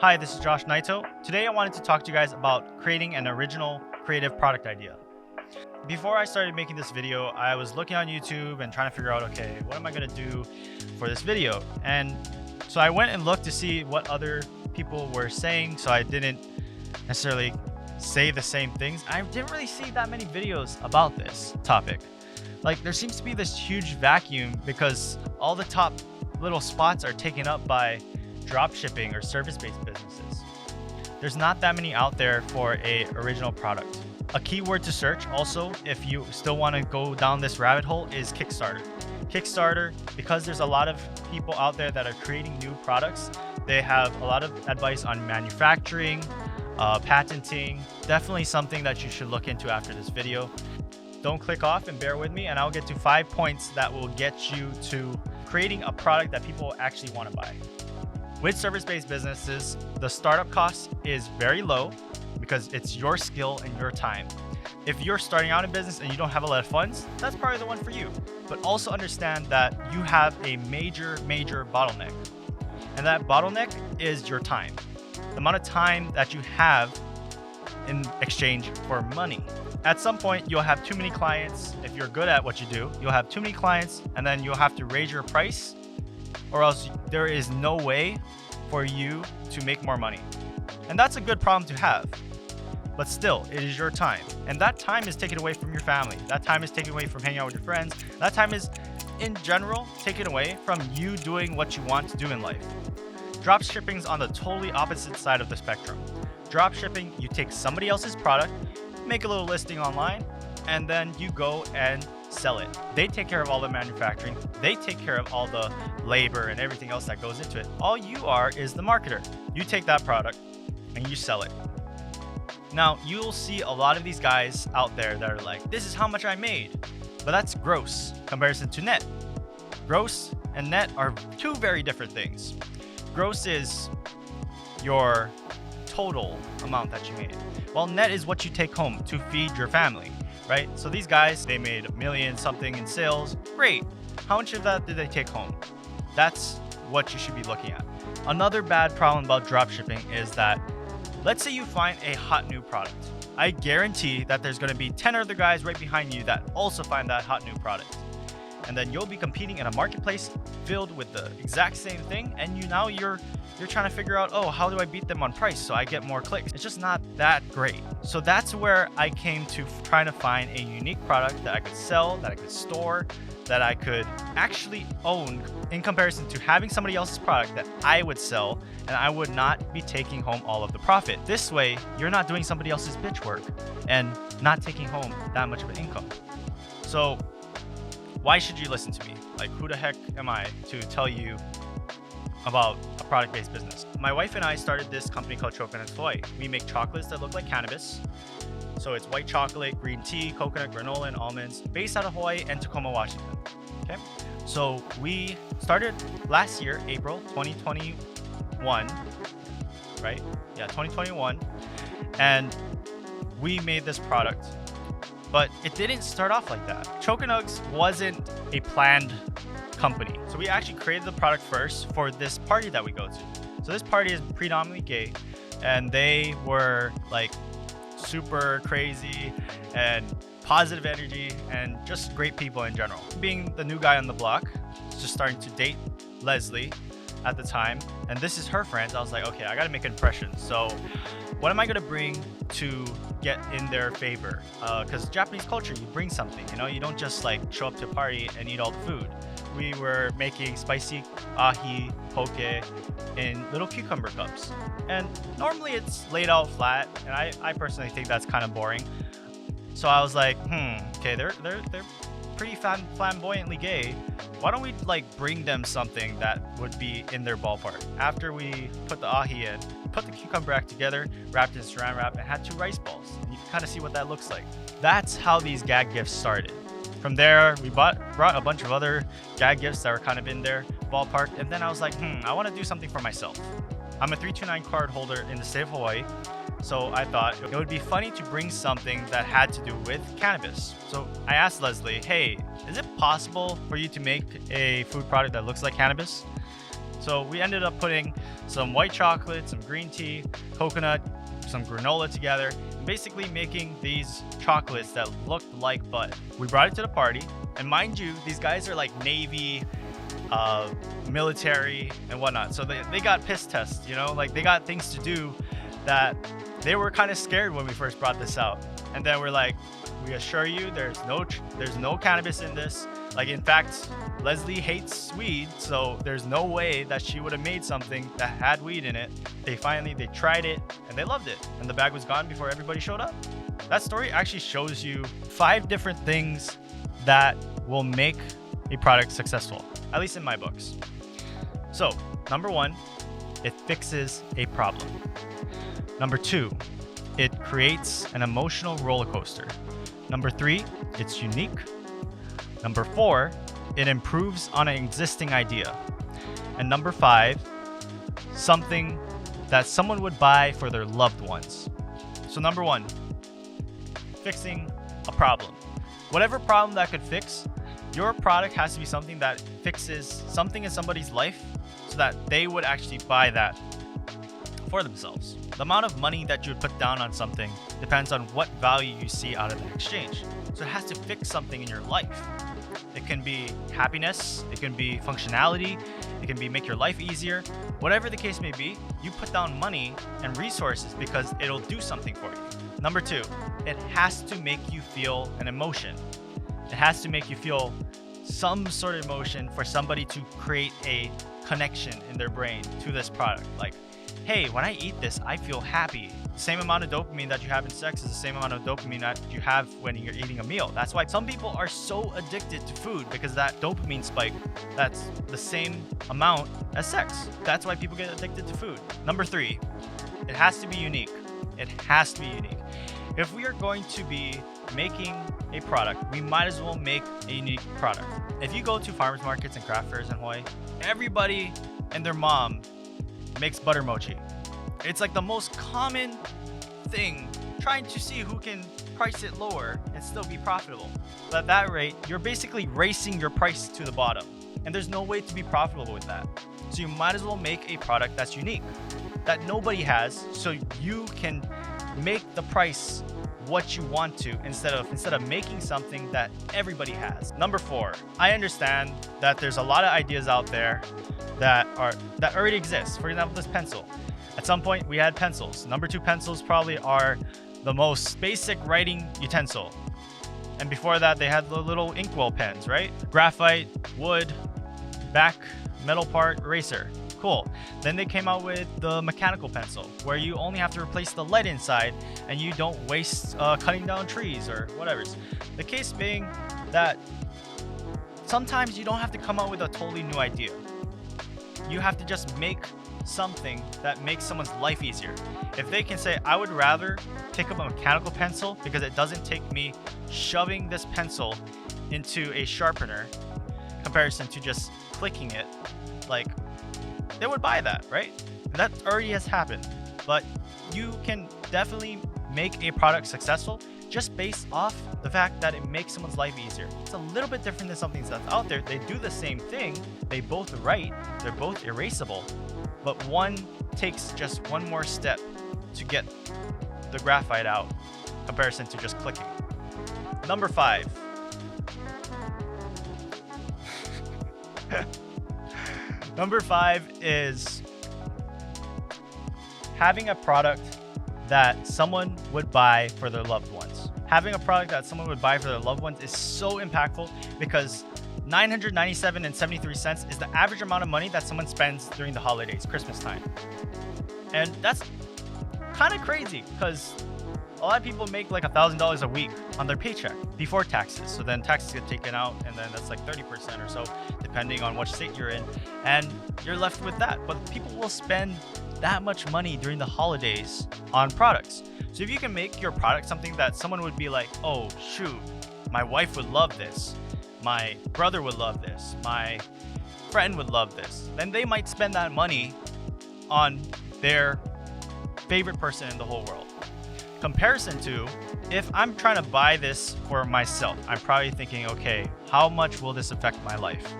Hi, this is Josh Naito. Today I wanted to talk to you guys about creating an original creative product idea. Before I started making this video, I was looking on YouTube and trying to figure out, okay, what am I going to do for this video? And so I went and looked to see what other people were saying, so I didn't necessarily say the same things. I didn't really see that many videos about this topic. Like, there seems to be this huge vacuum because all the top little spots are taken up by drop shipping or service-based businesses. There's not that many out there for a original product. A keyword to search also, if you still want to go down this rabbit hole, is Kickstarter. Kickstarter, because there's a lot of people out there that are creating new products, they have a lot of advice on manufacturing, patenting. Definitely something that you should look into after this video. Don't click off and bear with me, and I'll get to 5 points that will get you to creating a product that people actually want to buy. With service-based businesses, the startup cost is very low because it's your skill and your time. If you're starting out in business and you don't have a lot of funds, that's probably the one for you. But also understand that you have a major bottleneck. And that bottleneck is your time. The amount of time that you have in exchange for money. At some point, you'll have too many clients. If you're good at what you do, you'll have too many clients, and then you'll have to raise your price, or else there is no way for you to make more money. And that's a good problem to have. But still, it is your time. And that time is taken away from your family. That time is taken away from hanging out with your friends. That time is, in general, taken away from you doing what you want to do in life. Drop shipping is on the totally opposite side of the spectrum. Drop shipping, you take somebody else's product, make a little listing online, and then you go and sell it. They take care of all the manufacturing. They take care of all the labor and everything else that goes into it. All you are is the marketer. You take that product and you sell it. Now, you'll see a lot of these guys out there that are like, this is how much I made. But that's gross comparison to net. Gross and net are two very different things. Gross is your total amount that you made, while net is what you take home to feed your family, right? So these guys, they made $1 million something in sales. Great. How much of that did they take home? That's what you should be looking at. Another bad problem about dropshipping is that, let's say you find a hot new product. I guarantee that there's going to be 10 other guys right behind you that also find that hot new product. And then you'll be competing in a marketplace filled with the exact same thing, and you're trying to figure out, oh, how do I beat them on price so I get more clicks? It's just not that great. So that's where I came to trying to find a unique product that I could sell, that I could store, that I could actually own, in comparison to having somebody else's product that I would sell and I would not be taking home all of the profit. This way, you're not doing somebody else's bitch work and not taking home that much of an income. So why should you listen to me? Like, who the heck am I to tell you about a product-based business? My wife and I started this company called Coconut Hawaii. We make chocolates that look like cannabis. So it's white chocolate, green tea, coconut, granola, and almonds, based out of Hawaii and Tacoma, Washington. Okay. So we started last year, April 2021, right? Yeah, 2021. And we made this product. But it didn't start off like that. Choconugs wasn't a planned company. So we actually created the product first for this party that we go to. So this party is predominantly gay, and they were like super crazy and positive energy and just great people in general. Being the new guy on the block, just starting to date Leslie at the time, and this is her friends, I was like, okay, I gotta make an impression. So what am I gonna bring to get in their favor? Because Japanese culture, you bring something, you don't just like show up to a party and eat all the food. We were making spicy ahi poke in little cucumber cups, and normally it's laid out flat, and I personally think that's kind of boring. So I was like, okay, they're pretty flamboyantly gay. Why don't we like bring them something that would be in their ballpark? After we put the ahi in, put the cucumber back together, wrapped in saran wrap, and had 2 rice balls. And you can kind of see what that looks like. That's how these gag gifts started. From there, we brought a bunch of other gag gifts that were kind of in their ballpark. And then I was like, I want to do something for myself. I'm a 329 card holder in the state of Hawaii. So I thought it would be funny to bring something that had to do with cannabis. So I asked Leslie, hey, is it possible for you to make a food product that looks like cannabis? So we ended up putting some white chocolate, some green tea, coconut, some granola together, and basically making these chocolates that looked like butter. We brought it to the party, and mind you, these guys are like Navy, military, and whatnot. So they got piss tests, you know, like they got things to do that they were kind of scared when we first brought this out. And then we're like, we assure you there's no cannabis in this. Like, in fact, Leslie hates weed, so there's no way that she would have made something that had weed in it. They tried it and they loved it, and the bag was gone before everybody showed up. That story actually shows you 5 different things that will make a product successful, at least in my books. So, number 1, it fixes a problem. Number 2, it creates an emotional roller coaster. Number 3, it's unique. Number 4, it improves on an existing idea. And number 5, something that someone would buy for their loved ones. So number 1, fixing a problem. Whatever problem that could fix, your product has to be something that fixes something in somebody's life so that they would actually buy that for themselves. The amount of money that you would put down on something depends on what value you see out of the exchange. So it has to fix something in your life. It can be happiness, it can be functionality, it can be make your life easier. Whatever the case may be, you put down money and resources because it'll do something for you. Number 2, it has to make you feel an emotion. It has to make you feel some sort of emotion for somebody to create a connection in their brain to this product. Like, hey, when I eat this, I feel happy. Same amount of dopamine that you have in sex is the same amount of dopamine that you have when you're eating a meal. That's why some people are so addicted to food, because that dopamine spike, that's the same amount as sex. That's why people get addicted to food. Number 3, it has to be unique. It has to be unique. If we are going to be making a product, we might as well make a unique product. If you go to farmers markets and craft fairs in Hawaii, everybody and their mom makes butter mochi. It's like the most common thing, trying to see who can price it lower and still be profitable. But at that rate, you're basically racing your price to the bottom, and there's no way to be profitable with that. So you might as well make a product that's unique, that nobody has, so you can make the price what you want to instead of making something that everybody has. Number 4, I understand that there's a lot of ideas out there that already exist. For example, this pencil. At some point, we had pencils. Number 2 pencils probably are the most basic writing utensil. And before that, they had the little inkwell pens, right? Graphite, wood, back, metal part, eraser. Cool. Then they came out with the mechanical pencil, where you only have to replace the lead inside and you don't waste cutting down trees or whatever. The case being that sometimes you don't have to come up with a totally new idea. You have to just make something that makes someone's life easier. If they can say, I would rather pick up a mechanical pencil because it doesn't take me shoving this pencil into a sharpener in comparison to just clicking it, like, they would buy that, right? That already has happened. But you can definitely make a product successful just based off the fact that it makes someone's life easier. It's a little bit different than something that's out there. They do the same thing. They both write. They're both erasable. But one takes just one more step to get the graphite out in comparison to just clicking. Number 5. Number 5 is having a product that someone would buy for their loved ones. Having a product that someone would buy for their loved ones is so impactful because $997.73 is the average amount of money that someone spends during the holidays, Christmas time. And that's kind of crazy because a lot of people make like $1,000 a week on their paycheck before taxes. So then taxes get taken out, and then that's like 30% or so, depending on which state you're in. And you're left with that. But people will spend that much money during the holidays on products. So if you can make your product something that someone would be like, oh, shoot, my wife would love this. My brother would love this. My friend would love this. Then they might spend that money on their favorite person in the whole world. Comparison to, if I'm trying to buy this for myself, I'm probably thinking, okay, how much will this affect my life?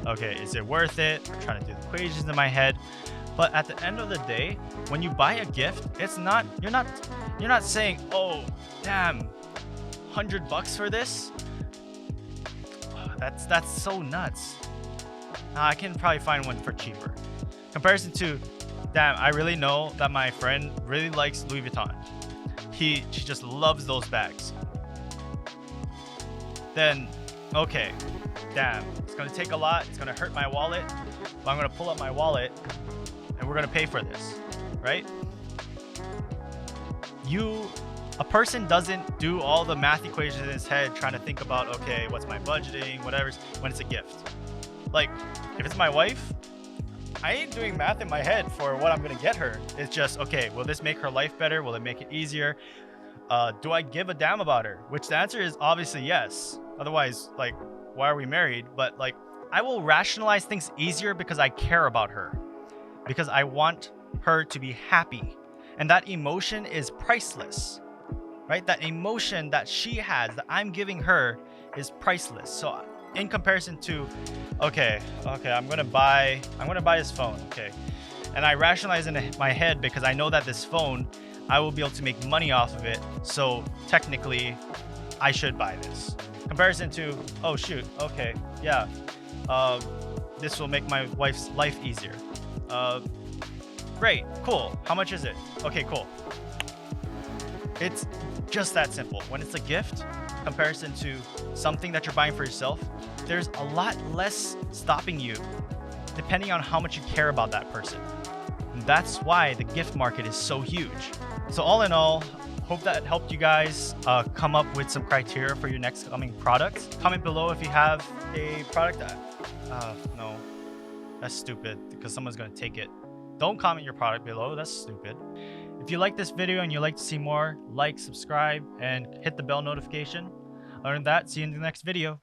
Okay, is it worth it? I'm trying to do the equations in my head. But at the end of the day, when you buy a gift, you're not saying, oh damn, $100 for this. That's so nuts. I can probably find one for cheaper. Comparison to, damn, I really know that my friend really likes Louis Vuitton. She just loves those bags. Then, okay, damn, it's gonna take a lot. It's gonna hurt my wallet. But I'm gonna pull up my wallet and we're gonna pay for this, right? A person doesn't do all the math equations in his head trying to think about, okay, what's my budgeting, whatever, when it's a gift. Like, if it's my wife, I ain't doing math in my head for what I'm gonna get her. It's just, okay, will this make her life better? Will it make it easier? Do I give a damn about her? Which the answer is obviously yes. Otherwise, like, why are we married? But like, I will rationalize things easier because I care about her. Because I want her to be happy. And that emotion is priceless, right? That emotion that she has, that I'm giving her, is priceless. So in comparison to, okay, I'm gonna buy this phone, okay, and I rationalize in my head because I know that this phone, I will be able to make money off of it, so technically I should buy this. Comparison to, oh shoot, okay, yeah, this will make my wife's life easier. Great, cool, how much is it? Okay, cool. It's just that simple. When it's a gift, comparison to something that you're buying for yourself, there's a lot less stopping you depending on how much you care about that person. And that's why the gift market is so huge. So all in all, hope that helped you guys come up with some criteria for your next coming products. Comment below if you have a product that, no, that's stupid because someone's gonna take it. Don't comment your product below, that's stupid. If you like this video and you'd like to see more, like, subscribe, and hit the bell notification. Other than that, see you in the next video.